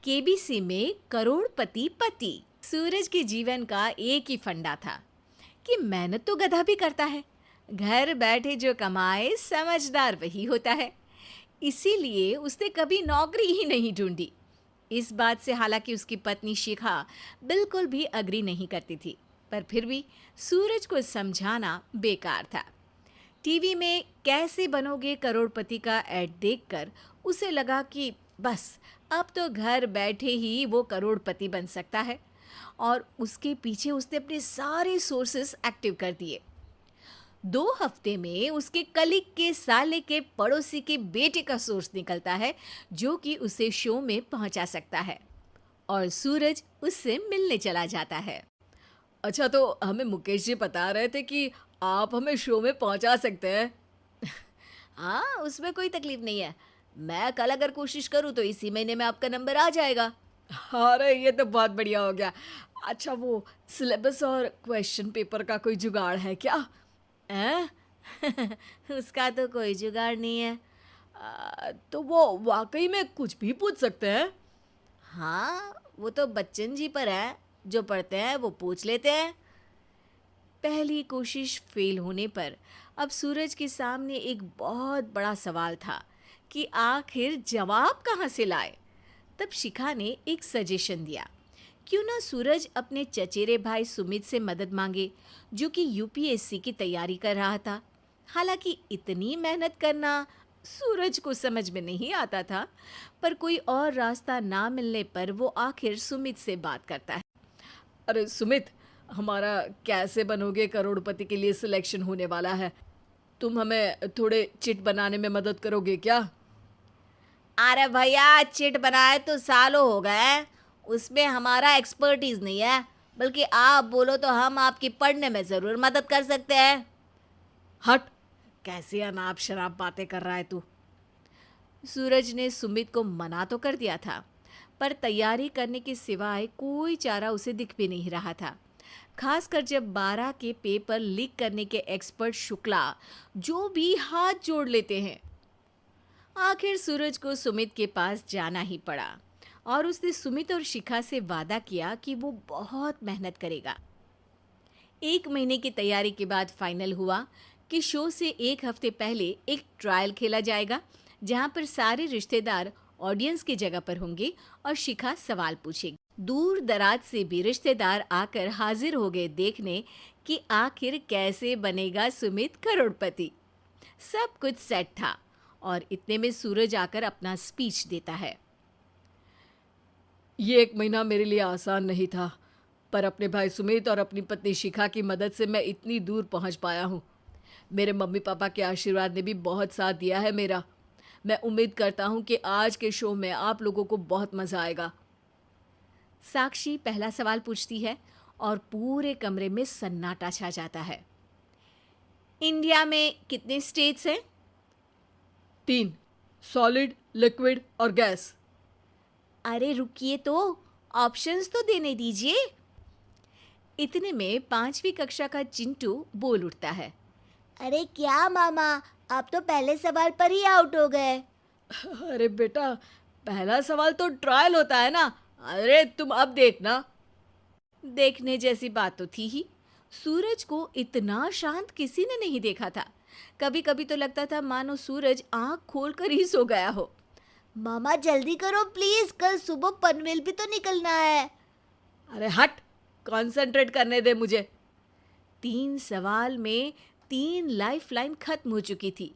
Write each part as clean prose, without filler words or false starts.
KBC में करोड़पति पति। सूरज के जीवन का एक ही फंडा था कि मेहनत तो गधा भी करता है, घर बैठे जो कमाए समझदार वही होता है। इसीलिए उसने कभी नौकरी ही नहीं ढूंढी। इस बात से हालांकि उसकी पत्नी शिखा बिल्कुल भी अग्री नहीं करती थी, पर फिर भी सूरज को समझाना बेकार था। टीवी में कैसे बनोगे करोड़पति का ऐड देखकर उसे लगा कि बस अब तो घर बैठे ही वो करोड़पति बन सकता है, और उसके पीछे उसने अपने सारे सोर्सेस एक्टिव कर दिए। 2 हफ्ते में उसके कलीग के साले के पड़ोसी के बेटे का सोर्स निकलता है जो कि उसे शो में पहुंचा सकता है, और सूरज उससे मिलने चला जाता है। अच्छा, तो हमें मुकेश जी बता रहे थे कि आप हमें शो में पहुंचा सकते हैं। हाँ, उसमें कोई तकलीफ नहीं है। मैं कल अगर कोशिश करूँ तो इसी महीने में आपका नंबर आ जाएगा। अरे ये तो बहुत बढ़िया हो गया। अच्छा, वो सिलेबस और क्वेश्चन पेपर का कोई जुगाड़ है क्या? हैं? उसका तो कोई जुगाड़ नहीं है। तो वो वाकई में कुछ भी पूछ सकते हैं? हाँ, वो तो बच्चन जी पर है, जो पढ़ते हैं वो पूछ लेते हैं। पहली कोशिश फेल होने पर अब सूरज के सामने एक बहुत बड़ा सवाल था कि आखिर जवाब कहाँ से लाए। तब शिखा ने एक सजेशन दिया, क्यों ना सूरज अपने चचेरे भाई सुमित से मदद मांगे, जो कि यूपीएससी की तैयारी कर रहा था। हालांकि इतनी मेहनत करना सूरज को समझ में नहीं आता था, पर कोई और रास्ता ना मिलने पर वो आखिर सुमित से बात करता है। अरे सुमित, हमारा कैसे बनोगे करोड़पति के लिए सिलेक्शन होने वाला है। तुम हमें थोड़े चिट बनाने में मदद करोगे क्या? अरे भैया, चिट बनाए तो सालों हो गए, उसमें हमारा एक्सपर्टीज नहीं है। बल्कि आप बोलो तो हम आपकी पढ़ने में ज़रूर मदद कर सकते हैं। हट, कैसी अनाप शराब बातें कर रहा है तू। सूरज ने सुमित को मना तो कर दिया था, पर तैयारी करने के सिवाय कोई चारा उसे दिख भी नहीं रहा था। खासकर जब 12 के पेपर लीक करने के एक्सपर्ट शुक्ला जो भी हाथ जोड़ लेते हैं। आखिर सूरज को सुमित के पास जाना ही पड़ा, और उसने सुमित और शिखा से वादा किया कि वो बहुत मेहनत करेगा। 1 महीने की तैयारी के बाद फाइनल हुआ कि शो से 1 हफ्ते पहले एक ट्रायल खेला जाएगा, जहां पर सारे रिश्तेदार ऑडियंस की जगह पर होंगे और शिखा सवाल पूछेगी। दूर दराज से भी रिश्तेदार आकर हाजिर हो गए देखने कि आखिर कैसे बनेगा सुमित करोड़पति। सब कुछ सेट था, और इतने में सूरज आकर अपना स्पीच देता है। ये 1 महीना मेरे लिए आसान नहीं था, पर अपने भाई सुमित और अपनी पत्नी शिखा की मदद से मैं इतनी दूर पहुंच पाया हूँ। मेरे मम्मी पापा के आशीर्वाद ने भी बहुत साथ दिया है मेरा। मैं उम्मीद करता हूँ कि आज के शो में आप लोगों को बहुत मज़ा आएगा। साक्षी पहला सवाल पूछती है, और पूरे कमरे में सन्नाटा छा जाता है। इंडिया में कितने स्टेट्स हैं? 3, सॉलिड, लिक्विड और गैस। अरे रुकिए, तो ऑप्शंस तो देने दीजिए। इतने में 5वीं कक्षा का चिंटू बोल उठता है। अरे क्या मामा, आप तो पहले सवाल पर ही आउट हो गए। अरे बेटा, पहला सवाल तो ट्रायल होता है ना। अरे तुम अब देखना। देखने जैसी बात तो थी ही। सूरज को इतना शांत किसी ने नहीं देखा था। कभी कभी तो लगता था मानो सूरज आंख खोलकर ही सो गया हो। मामा जल्दी करो प्लीज, कल सुबह पनवेल भी तो निकलना है। अरे हट, कंसंट्रेट करने दे मुझे। 3 सवाल में 3 लाइफलाइन खत्म हो चुकी थी,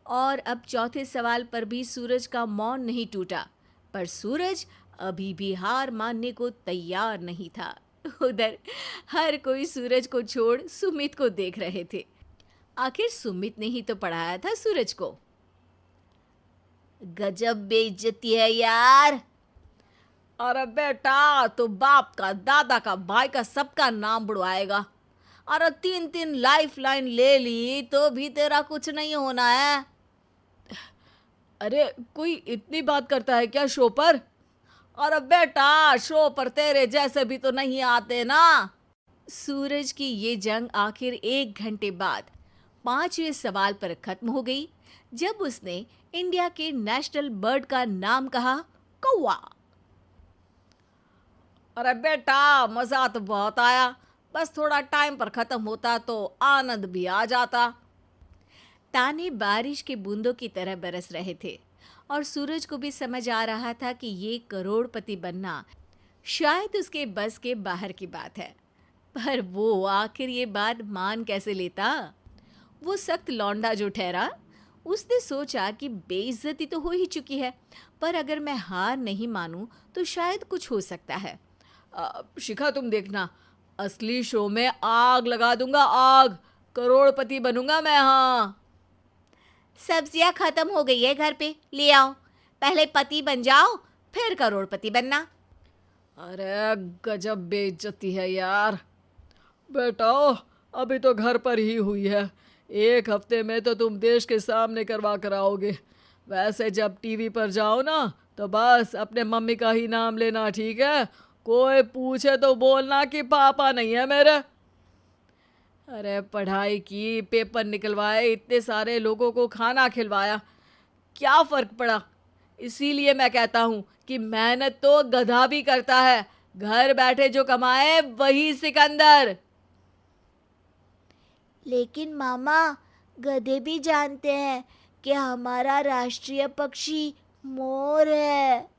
और अब चौथे सवाल पर भी सूरज का मौन नहीं टूटा। पर सूरज अभी भी हार मानने को तैयार नहीं था। उधर हर कोई सूरज को छोड़ सुमित को देख रहे थे। आखिर सुमित ने ही तो पढ़ाया था सूरज को। गजब बेइज्जती है यार। अरे बेटा, तो बाप का, दादा का, भाई का, सबका नाम बुड़वाएगा। अरे 3 लाइफलाइन ले ली तो भी तेरा कुछ नहीं होना है। अरे कोई इतनी बात करता है क्या शो पर? अरे बेटा, शो पर तेरे जैसे भी तो नहीं आते ना। सूरज की ये जंग आखिर 1 घंटे बाद 5वें सवाल पर खत्म हो गई, जब उसने इंडिया के नेशनल बर्ड का नाम कहा, कौवा। अरे बेटा, मजा तो बहुत आया, बस थोड़ा टाइम पर खत्म होता तो आनंद भी आ जाता। ताने बारिश के बूंदों की तरह बरस रहे थे और सूरज को भी समझ आ रहा था कि ये करोड़पति बनना शायद उसके बस के बाहर की बात है। पर वो आखिर ये बात मान कैसे लेता? वो सख्त लौंडा जो ठहरा, उसने सोचा कि बेइज्जती तो हो ही चुकी है, पर अगर मैं हार नहीं मानूं तो शायद कुछ हो सकता है। शिखा, तुम देखना, असली शो में आग लगा दूंगा, आग। करोड़पति बनूंगा मैं, हाँ। सब्जियां खत्म हो गई है घर पे, ले आओ। पहले पति बन जाओ, फिर करोड़पति बनना। अरे गजब बेइज्जती है यार। बेटा, अभी तो घर पर ही हुई है, 1 हफ्ते में तो तुम देश के सामने करवा कर आओगे। वैसे जब टीवी पर जाओ ना, तो बस अपने मम्मी का ही नाम लेना, ठीक है? कोई पूछे तो बोलना कि पापा नहीं है मेरे। अरे पढ़ाई की, पेपर निकलवाए, इतने सारे लोगों को खाना खिलवाया, क्या फर्क पड़ा? इसीलिए मैं कहता हूँ कि मेहनत तो गधा भी करता है, घर बैठे जो कमाए वही सिकंदर। लेकिन मामा, गधे भी जानते हैं कि हमारा राष्ट्रीय पक्षी मोर है।